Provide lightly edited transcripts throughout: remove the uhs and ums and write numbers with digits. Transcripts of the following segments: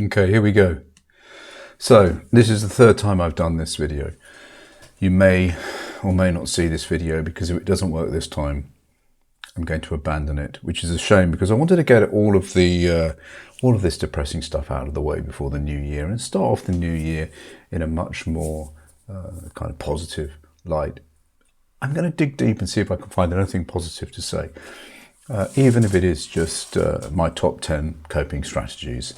Okay, here we go. So this is the third time I've done this video. You may or may not see this video because if it doesn't work this time, I'm going to abandon it, which is a shame because I wanted to get all of this depressing stuff out of the way before the new year and start off the new year in a much more kind of positive light. I'm going to dig deep and see if I can find anything positive to say, even if it is just my top 10 coping strategies.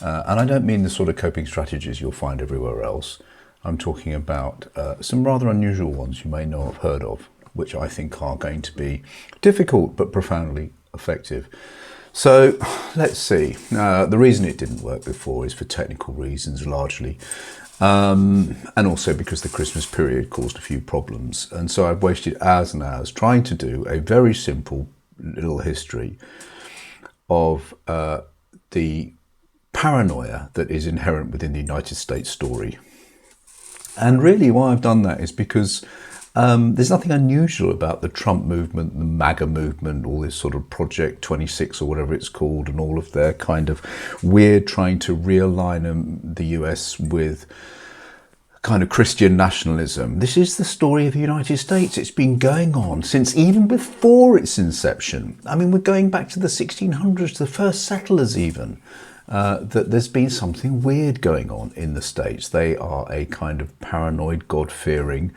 And I don't mean the sort of coping strategies you'll find everywhere else. I'm talking about some rather unusual ones you may not have heard of, which I think are going to be difficult but profoundly effective. So let's see. The reason it didn't work before is for technical reasons largely, and also because the Christmas period caused a few problems. And so I've wasted hours and hours trying to do a very simple little history of the paranoia that is inherent within the United States story. And really why I've done that is because there's nothing unusual about the Trump movement, the MAGA movement, all this sort of Project 26 or whatever it's called, and all of their kind of weird trying to realign the US with kind of Christian nationalism. This is the story of the United States. It's been going on since even before its inception. I mean, we're going back to the 1600s, the first settlers even. That there's been something weird going on in the States. They are a kind of paranoid, God-fearing,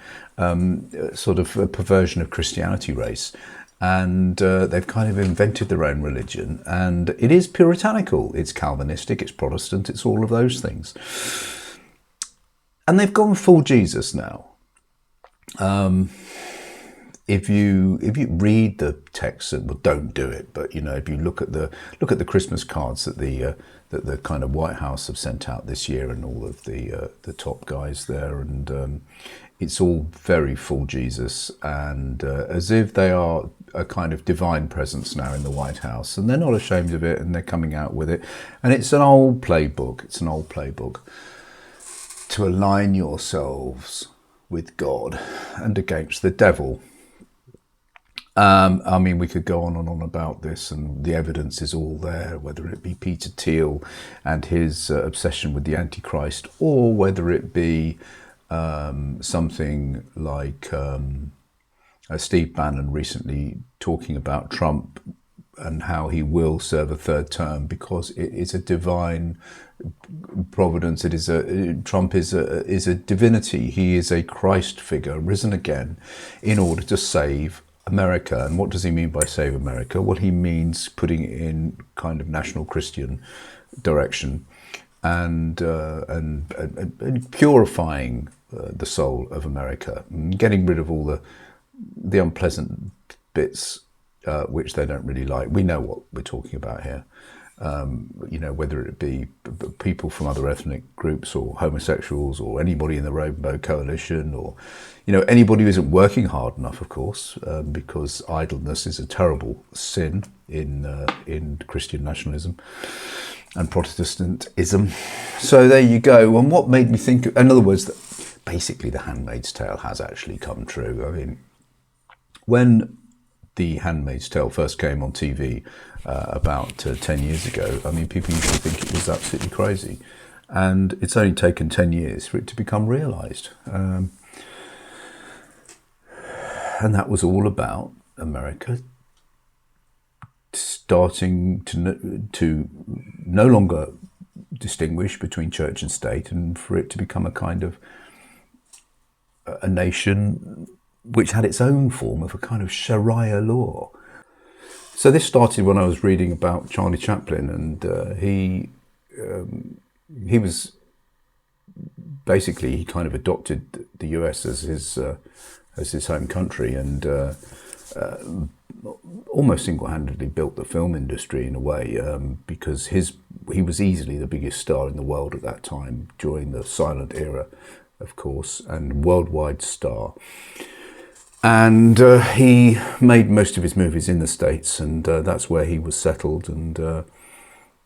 sort of a perversion of Christianity race. And they've kind of invented their own religion. And it is puritanical. It's Calvinistic, it's Protestant, it's all of those things. And they've gone full Jesus now. If you read the text, well, don't do it. But if you look at the Christmas cards that the kind of White House have sent out this year, and all of the top guys there, and it's all very full Jesus, and as if they are a kind of divine presence now in the White House, and they're not ashamed of it, and they're coming out with it, and it's an old playbook. It's an old playbook to align yourselves with God and against the devil. I mean, we could go on and on about this, and the evidence is all there, whether it be Peter Thiel and his obsession with the Antichrist, or whether it be something like Steve Bannon recently talking about Trump and how he will serve a third term because it is a divine providence. Trump is a divinity. He is a Christ figure risen again in order to save America. And what does he mean by save America? Well, he means putting it in kind of national Christian direction and purifying the soul of America, and getting rid of all the unpleasant bits which they don't really like. We know what we're talking about here. Whether it be people from other ethnic groups or homosexuals or anybody in the Rainbow Coalition, or anybody who isn't working hard enough, of course, because idleness is a terrible sin in Christian nationalism and Protestantism. So there you go. And what made me think, in other words, that basically The Handmaid's Tale has actually come true. I mean, when The Handmaid's Tale first came on TV about 10 years ago, I mean, people used to think it was absolutely crazy. And it's only taken 10 years for it to become realised. And that was all about America starting to no longer distinguish between church and state, and for it to become a kind of a nation which had its own form of a kind of Sharia law. So this started when I was reading about Charlie Chaplin, and he was basically, he kind of adopted the US as his home country, and almost single-handedly built the film industry in a way, because he was easily the biggest star in the world at that time during the silent era, of course, and worldwide star. And he made most of his movies in the States, and that's where he was settled. And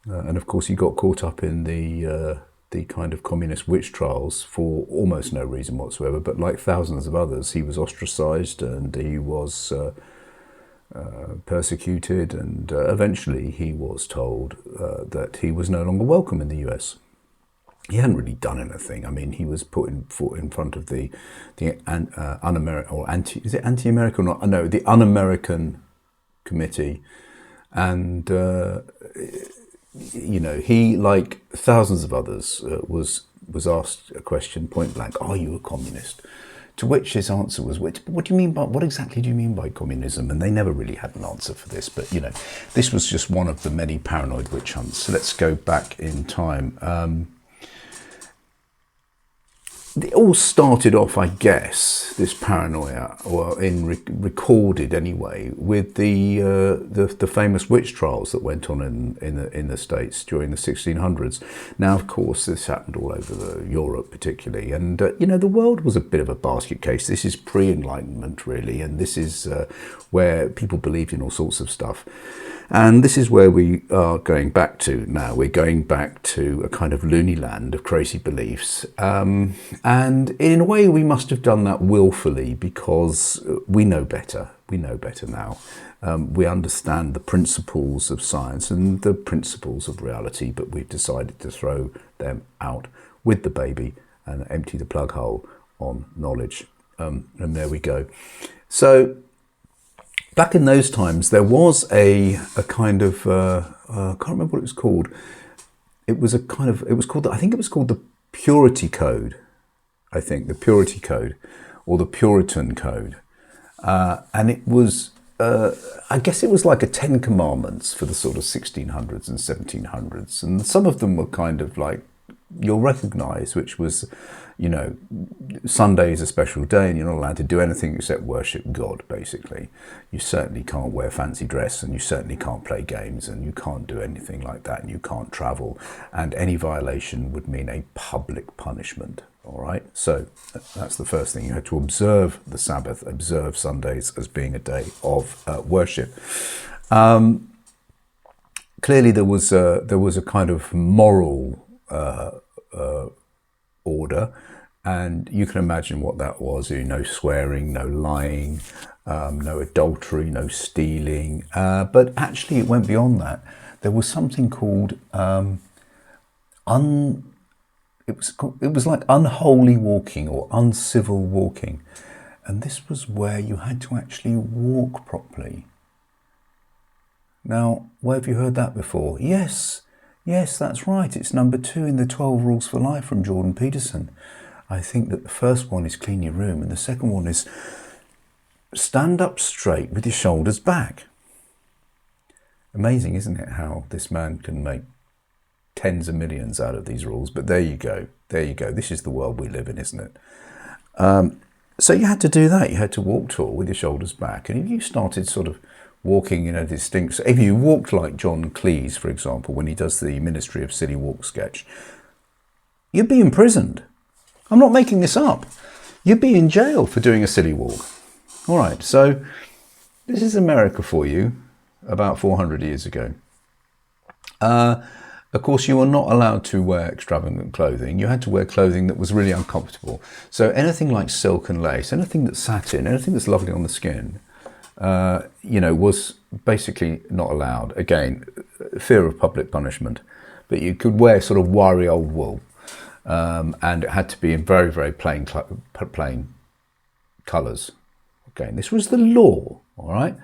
of course, he got caught up in the kind of communist witch trials for almost no reason whatsoever. But like thousands of others, he was ostracized, and he was persecuted, and eventually he was told that he was no longer welcome in the US. He hadn't really done anything. I mean, he was put in front of the un-American, or anti-American, or no, the Un-American Committee, and you know, he, like thousands of others, was asked a question point blank: "Are you a communist?" To which his answer was, "What do you mean by, what exactly do you mean by communism?" And they never really had an answer for this. But you know, this was just one of the many paranoid witch hunts. So let's go back in time. It all started off, I guess, this paranoia, or recorded anyway, with the famous witch trials that went on in the States during the 1600s. Now, of course, this happened all over Europe, particularly, and you know, the world was a bit of a basket case. This is pre-Enlightenment, really, and this is where people believed in all sorts of stuff. And this is where we are going back to now. We're going back to a kind of loony land of crazy beliefs. And in a way, we must have done that willfully, because we know better. We know better now. We understand the principles of science and the principles of reality, but we've decided to throw them out with the baby and empty the plug hole on knowledge. And there we go. So, back in those times, there was a kind of, I can't remember what it was called. It was a kind of, it was called, I think it was called the Purity Code. I think the Purity Code, or the Puritan Code. And it was, I guess it was like a 10 Commandments for the sort of 1600s and 1700s. And some of them were kind of like, you'll recognize, which was, you know, Sunday is a special day and you're not allowed to do anything except worship God, basically. You certainly can't wear fancy dress, and you certainly can't play games, and you can't do anything like that, and you can't travel, and any violation would mean a public punishment. All right, so that's the first thing. You had to observe the Sabbath, observe Sundays as being a day of worship. Clearly there was a kind of moral order, and you can imagine what that was. No swearing, no lying, no adultery, no stealing, but actually it went beyond that. There was something called it was like unholy walking, or uncivil walking, and this was where you had to actually walk properly. Now, where have you heard that before? Yes, that's right. It's number 2 in the 12 Rules for Life from Jordan Peterson. I think that the first one is clean your room, and the second one is stand up straight with your shoulders back. Amazing, isn't it, how this man can make tens of millions out of these rules? But there you go. This is the world we live in, isn't it? So you had to do that. You had to walk tall with your shoulders back. And if you started sort of walking in a distinct... If you walked like John Cleese, for example, when he does the Ministry of Silly Walk sketch, you'd be imprisoned. I'm not making this up. You'd be in jail for doing a silly walk. All right, so this is America for you, about 400 years ago. Of course, you were not allowed to wear extravagant clothing. You had to wear clothing that was really uncomfortable. So anything like silk and lace, anything that's satin, anything that's lovely on the skin, you know, was basically not allowed. Again, fear of public punishment. But you could wear sort of wiry old wool, and it had to be in very, very plain colours. Okay, and this was the law, all right?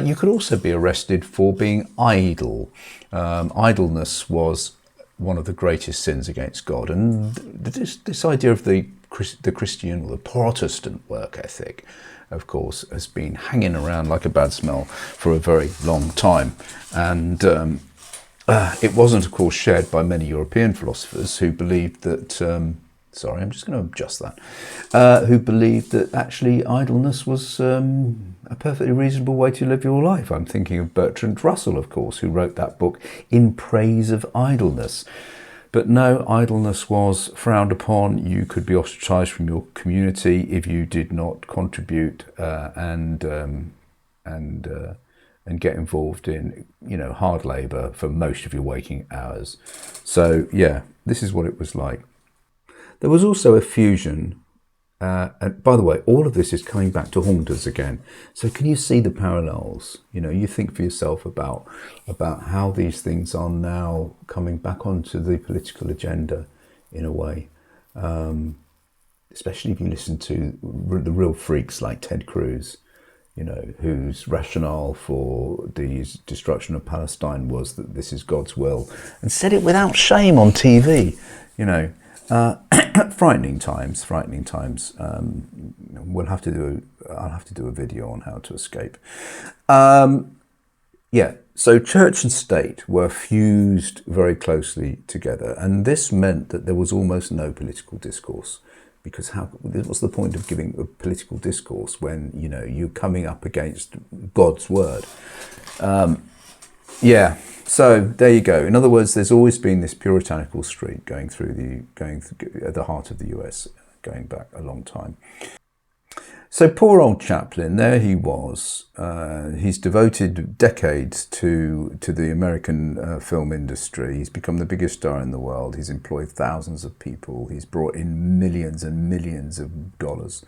You could also be arrested for being idle. Idleness was one of the greatest sins against God. And this idea of the Christian or the Protestant work ethic, of course, has been hanging around like a bad smell for a very long time. And it wasn't, of course, shared by many European philosophers who believed that... sorry, I'm just going to adjust that. Who believed that actually idleness was a perfectly reasonable way to live your life. I'm thinking of Bertrand Russell, of course, who wrote that book In Praise of Idleness. But no, idleness was frowned upon. You could be ostracized from your community if you did not contribute and get involved in, you know, hard labour for most of your waking hours. So yeah, this is what it was like. There was also a fusion And by the way, all of this is coming back to haunt us again. So can you see the parallels? You know, you think for yourself about how these things are now coming back onto the political agenda in a way. Especially if you listen to the real freaks like Ted Cruz, you know, whose rationale for the destruction of Palestine was that this is God's will, and said it without shame on TV, you know. Frightening times. I'll have to do a video on how to escape. Yeah, so church and state were fused very closely together, and this meant that there was almost no political discourse. Because what's the point of giving a political discourse when, you know, you're coming up against God's word? Yeah, so there you go. In other words, there's always been this puritanical streak going through at the heart of the US, going back a long time. So poor old Chaplin, there he was. He's devoted decades to the American film industry. He's become the biggest star in the world. He's employed thousands of people. He's brought in millions and millions of dollars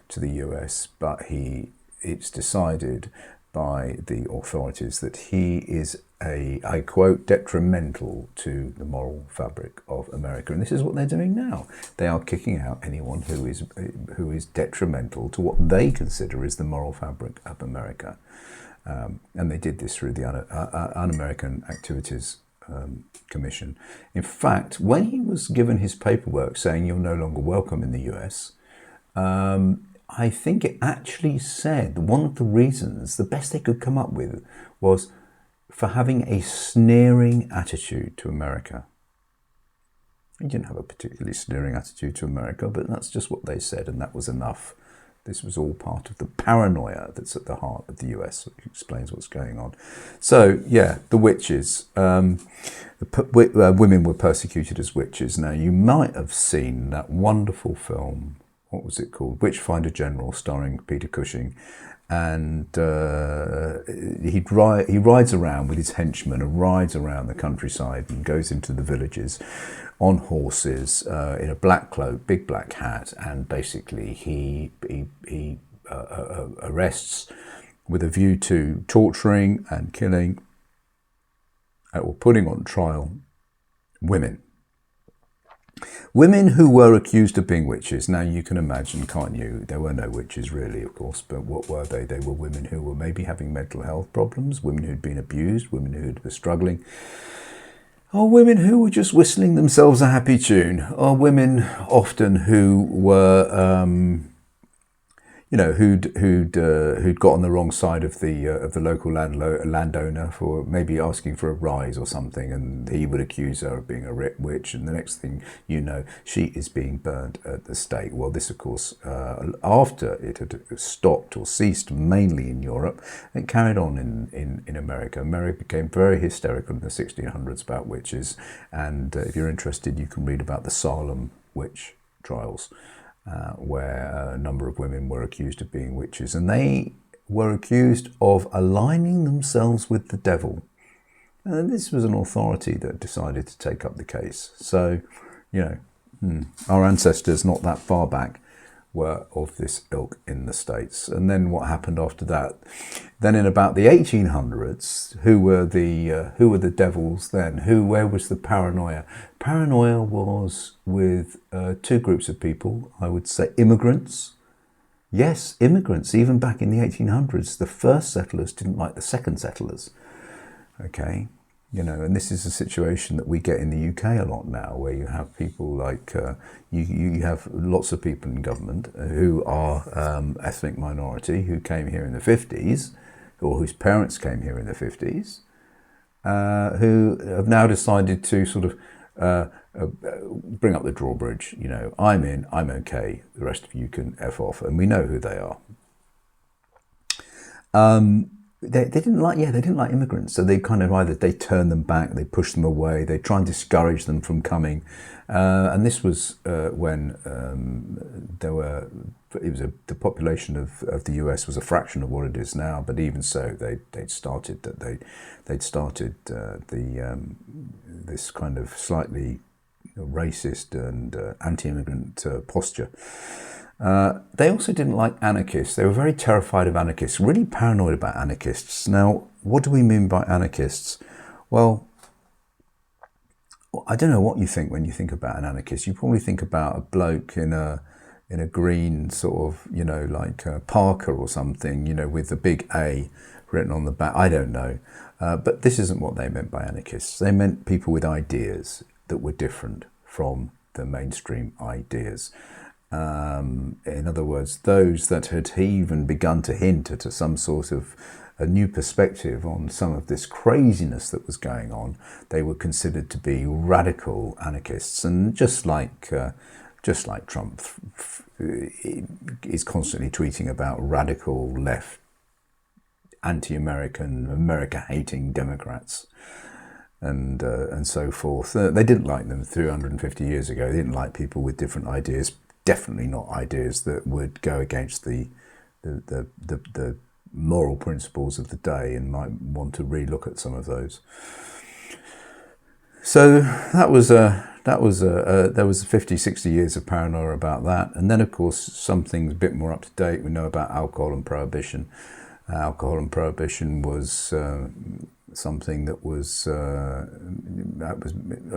to the US. But it's decided by the authorities that he is I quote, detrimental to the moral fabric of America. And this is what they're doing now. They are kicking out anyone who is detrimental to what they consider is the moral fabric of America. And they did this through the Un-American Activities Commission. In fact, when he was given his paperwork saying you're no longer welcome in the US, I think it actually said one of the reasons, the best they could come up with, was for having a sneering attitude to America. He didn't have a particularly sneering attitude to America, but that's just what they said, and that was enough. This was all part of the paranoia that's at the heart of the US, which explains what's going on. So, yeah, the witches. Women were persecuted as witches. Now, you might have seen that wonderful film, what was it called? Witchfinder General, starring Peter Cushing. And he rides around with his henchmen and rides around the countryside and goes into the villages on horses in a black cloak, big black hat, and basically he arrests with a view to torturing and killing or putting on trial women. Women who were accused of being witches. Now you can imagine, can't you? There were no witches really, of course, but what were they? They were women who were maybe having mental health problems, women who'd been abused, women who were struggling, or women who were just whistling themselves a happy tune, or women often who were who'd got on the wrong side of the local landowner for maybe asking for a rise or something, and he would accuse her of being a witch, and the next thing you know, she is being burnt at the stake. Well, this, of course, after it had stopped or ceased mainly in Europe, it carried on in America. America became very hysterical in the 1600s about witches, and if you're interested, you can read about the Salem witch trials. Where a number of women were accused of being witches, and they were accused of aligning themselves with the devil. And this was an authority that decided to take up the case. So, you know, our ancestors not that far back were of this ilk in the States. And then what happened after that? Then in about the 1800s, who were the devils then? Where was the paranoia? Paranoia was with two groups of people, I would say immigrants. Yes, immigrants, even back in the 1800s, the first settlers didn't like the second settlers. Okay. You know, and this is a situation that we get in the UK a lot now, where you have people like, you have lots of people in government who are ethnic minority, who came here in the 50s, or whose parents came here in the 50s, who have now decided to sort of bring up the drawbridge. You know, I'm in, I'm okay, the rest of you can F off, and we know who they are. They didn't like immigrants, so they kind of they turned them back, they pushed them away, they try and discourage them from coming, and this was when the population of the US was a fraction of what it is now, but even so, they'd started this kind of slightly racist and anti-immigrant posture. They also didn't like anarchists. They were very terrified of anarchists, really paranoid about anarchists. Now, what do we mean by anarchists? Well, I don't know what you think when you think about an anarchist. You probably think about a bloke in a green sort of, like Parker or something, with a big A written on the back. I don't know. But this isn't what they meant by anarchists. They meant people with ideas that were different from the mainstream ideas. In other words, those that had even begun to hint at some sort of a new perspective on some of this craziness that was going on, they were considered to be radical anarchists. And just like Trump is constantly tweeting about radical left, anti-American, America-hating Democrats, and so forth. They didn't like them 350 years ago. They didn't like people with different ideas. Definitely not ideas that would go against the moral principles of the day, and might want to relook at some of those. So there was 50, 60 years of paranoia about that. And then, of course, some things a bit more up to date. We know about alcohol and prohibition. Alcohol and prohibition was something that was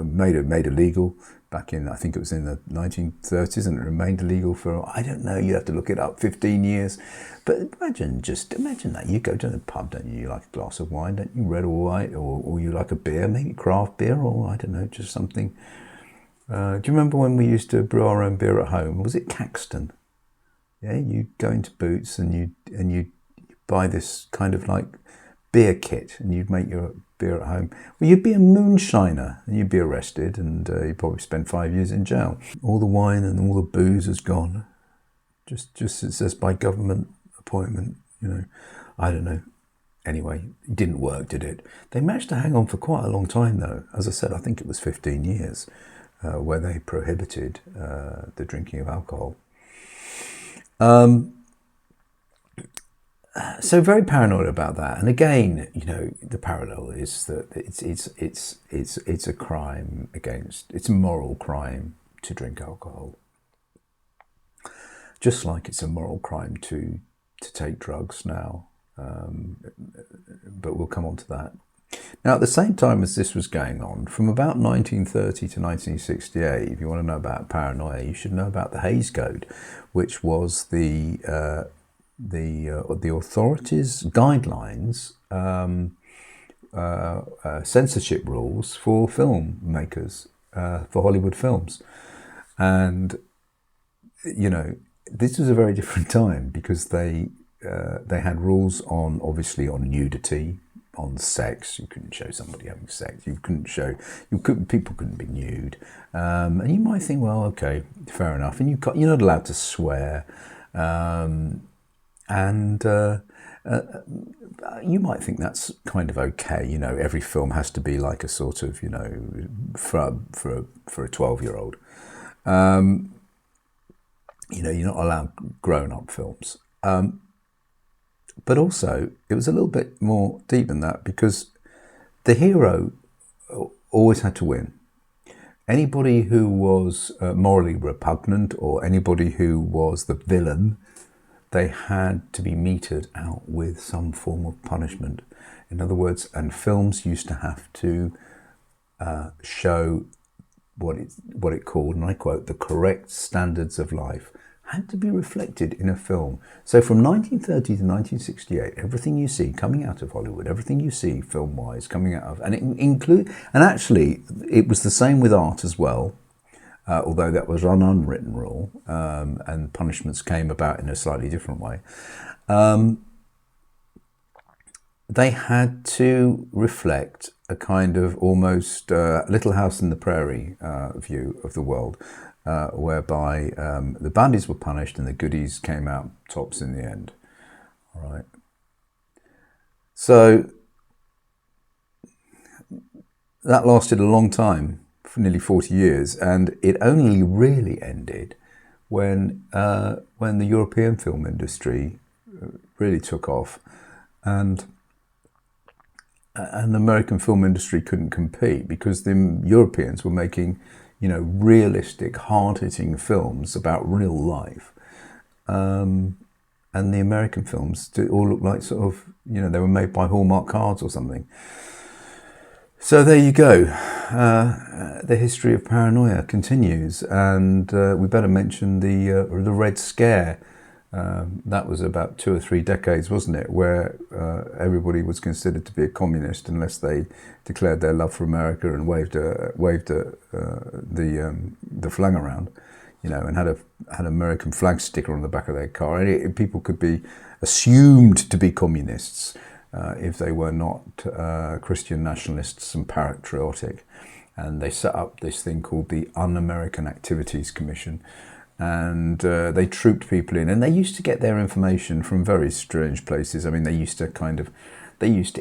made illegal back in, I think it was in the 1930s, and it remained illegal for, I don't know, you have to look it up, 15 years. But imagine that you go to the pub, don't you? You like a glass of wine, don't you? Red or white, or you like a beer, maybe craft beer, or I don't know, just something. Do you remember when we used to brew our own beer at home? Was it Caxton? Yeah, you go into Boots and you buy this kind of like beer kit, and you'd make your beer at home. Well, you'd be a moonshiner and you'd be arrested, and you'd probably spend 5 years in jail. All the wine and all the booze is gone. Just it says by government appointment, I don't know. Anyway, it didn't work, did it? They managed to hang on for quite a long time, though. As I said, I think it was 15 years where they prohibited the drinking of alcohol. So very paranoid about that. And again, the parallel is that it's a crime it's a moral crime to drink alcohol. Just like it's a moral crime to take drugs now. But we'll come on to that. Now, at the same time as this was going on, from about 1930 to 1968, if you want to know about paranoia, you should know about the Hays Code, which was the authorities' guidelines, censorship rules for filmmakers, for Hollywood films. And, this was a very different time, because they had rules on, obviously, on nudity, on sex. You couldn't show somebody having sex. People couldn't be nude. And you might think, well, okay, fair enough. And you're not allowed to swear. And you might think that's kind of okay. Every film has to be like a sort of, for a 12-year-old. You're not allowed grown-up films. But also, it was a little bit more deep than that, because the hero always had to win. Anybody who was morally repugnant, or anybody who was the villain, they had to be meted out with some form of punishment. In other words, and films used to have to show what it called, and I quote, the correct standards of life had to be reflected in a film. So from 1930 to 1968, everything you see coming out of Hollywood, everything you see film-wise coming out of, and actually it was the same with art as well. Although that was an unwritten rule, and punishments came about in a slightly different way. They had to reflect a kind of almost Little House in the Prairie view of the world, whereby the baddies were punished and the goodies came out tops in the end. All right. So that lasted a long time, for nearly 40 years, and it only really ended when the European film industry really took off, and the American film industry couldn't compete, because the Europeans were making, realistic, hard-hitting films about real life. And the American films all look like sort of, they were made by Hallmark cards or something. So there you go. The history of paranoia continues, and we better mention the Red Scare. That was about 2 or 3 decades, wasn't it, where everybody was considered to be a communist unless they declared their love for America and waved the flag around, and had an American flag sticker on the back of their car. And people could be assumed to be communists if they were not Christian nationalists and patriotic. And they set up this thing called the Un-American Activities Commission. And they trooped people in, and they used to get their information from very strange places. I mean, they used to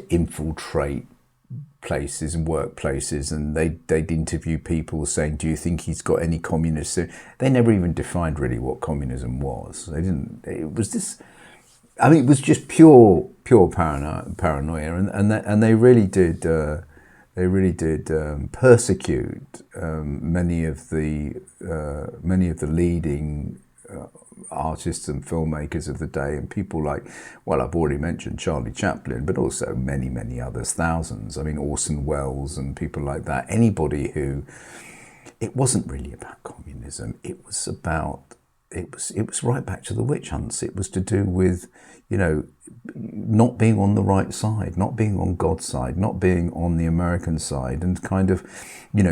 infiltrate places and workplaces, and they'd interview people saying, "Do you think he's got any communists?" They never even defined really what communism was. They didn't. It was this. I mean, it was just pure paranoia, and they really did. They really did persecute many of the leading artists and filmmakers of the day, and people like, well, I've already mentioned Charlie Chaplin, but also many others, thousands. I mean, Orson Welles and people like that. Anybody who, it wasn't really about communism. It was about, it was right back to the witch hunts. It was to do with, not being on the right side, not being on God's side, not being on the American side, and kind of,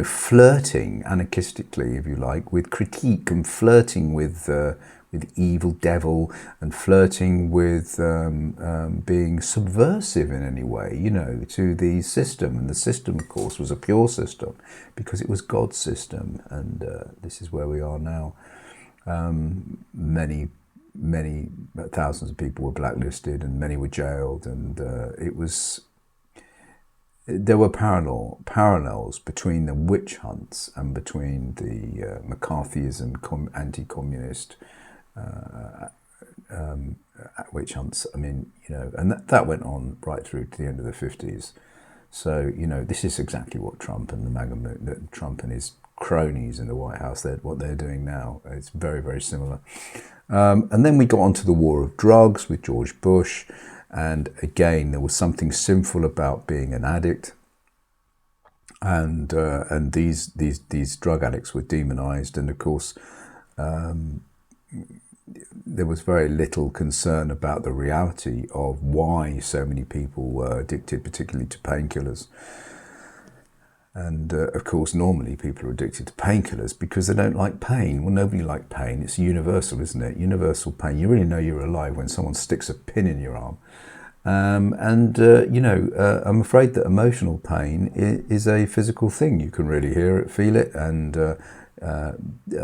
flirting anarchistically, if you like, with critique, and flirting with evil devil, and flirting with being subversive in any way, to the system. And the system, of course, was a pure system because it was God's system. And this is where we are now. Many thousands of people were blacklisted, and many were jailed, and there were parallels between the witch hunts and between the McCarthyism, anti-communist witch hunts. I mean, and that went on right through to the end of the 50s. So, this is exactly what Trump and Trump and his cronies in the White House, what they're doing now. It's very, very similar. And then we got onto the war of drugs with George Bush, and again there was something sinful about being an addict, and these drug addicts were demonized, and of course there was very little concern about the reality of why so many people were addicted, particularly to painkillers. And of course, normally people are addicted to painkillers because they don't like pain. Well, nobody likes pain. It's universal, isn't it? Universal pain. You really know you're alive when someone sticks a pin in your arm. I'm afraid that emotional pain is a physical thing. You can really hear it, feel it. And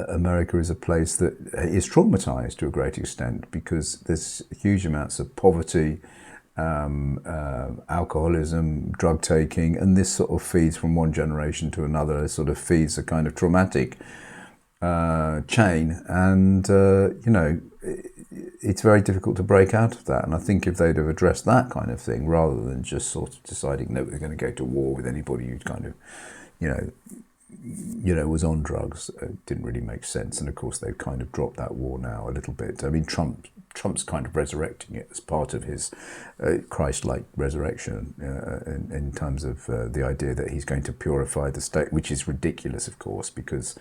America is a place that is traumatized to a great extent because there's huge amounts of poverty, alcoholism, drug taking, and this sort of feeds from one generation to another. It sort of feeds a kind of traumatic chain, and it's very difficult to break out of that. And I think if they'd have addressed that kind of thing rather than just sort of deciding that we're going to go to war with anybody who kind of, was on drugs, it didn't really make sense. And of course, they've kind of dropped that war now a little bit. I mean, Trump's kind of resurrecting it as part of his Christ-like resurrection in terms of the idea that he's going to purify the state, which is ridiculous, of course, because,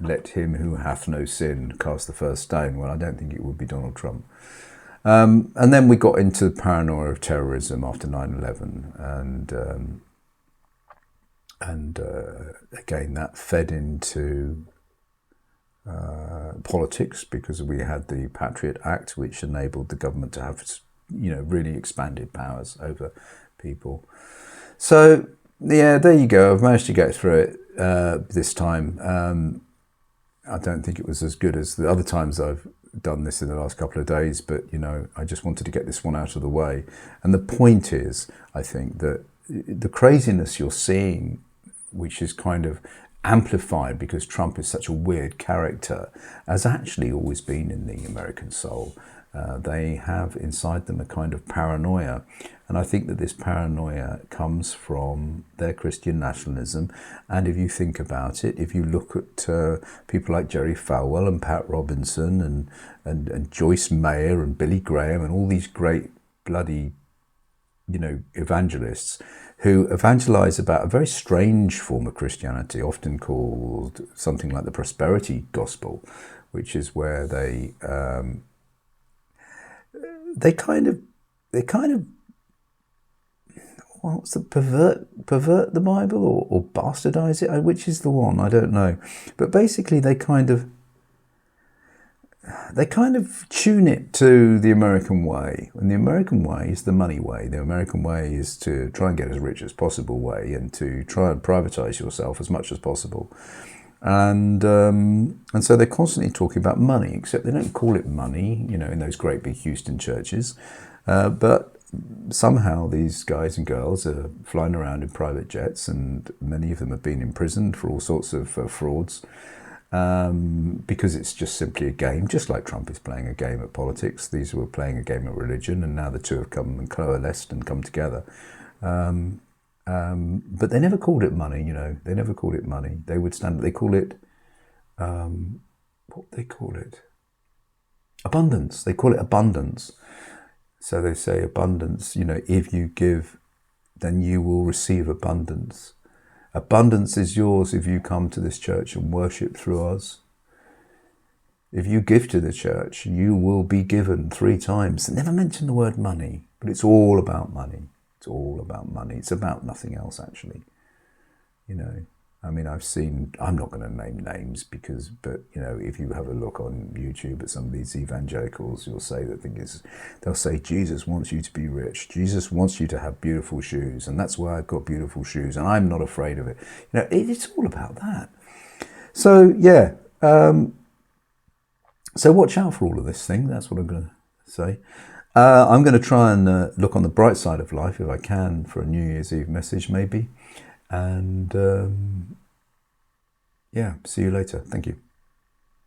let him who hath no sin cast the first stone. Well, I don't think it would be Donald Trump. And then we got into the paranoia of terrorism after 9/11, and again, that fed into politics because we had the Patriot Act, which enabled the government to have, really expanded powers over people. So, yeah, there you go. I've managed to get through it this time. I don't think it was as good as the other times I've done this in the last couple of days, but, I just wanted to get this one out of the way. And the point is, I think, that the craziness you're seeing, which is kind of amplified because Trump is such a weird character, has actually always been in the American soul. They have inside them a kind of paranoia. And I think that this paranoia comes from their Christian nationalism. And if you think about it, if you look at people like Jerry Falwell and Pat Robinson and Joyce Mayer and Billy Graham and all these great bloody, evangelists who evangelize about a very strange form of Christianity, often called something like the prosperity gospel, which is where they kind of what's the pervert the Bible or bastardize it? Which is the one? I don't know. But basically, they kind of tune it to the American way. And the American way is the money way. The American way is to try and get as rich as possible way, and to try and privatize yourself as much as possible. And so they're constantly talking about money, except they don't call it money, in those great big Houston churches. But somehow these guys and girls are flying around in private jets, and many of them have been imprisoned for all sorts of frauds, because it's just simply a game, just like Trump is playing a game of politics. These were playing a game of religion, and now the two have come and coalesced and come together. But they never called it money, They never called it money. They would stand. They call it what they call it? Abundance. They call it abundance. So they say abundance, if you give, then you will receive abundance. Abundance is yours if you come to this church and worship through us. If you give to the church, you will be given 3 times. They never mention the word money, but it's all about money. It's all about money. It's about nothing else, actually. I'm not going to name names but if you have a look on YouTube at some of these evangelicals, you'll say they'll say, Jesus wants you to be rich. Jesus wants you to have beautiful shoes. And that's why I've got beautiful shoes. And I'm not afraid of it. It's all about that. So, yeah. So watch out for all of this thing. That's what I'm going to say. I'm going to try and look on the bright side of life if I can for a New Year's Eve message, maybe. And yeah, see you later. Thank you.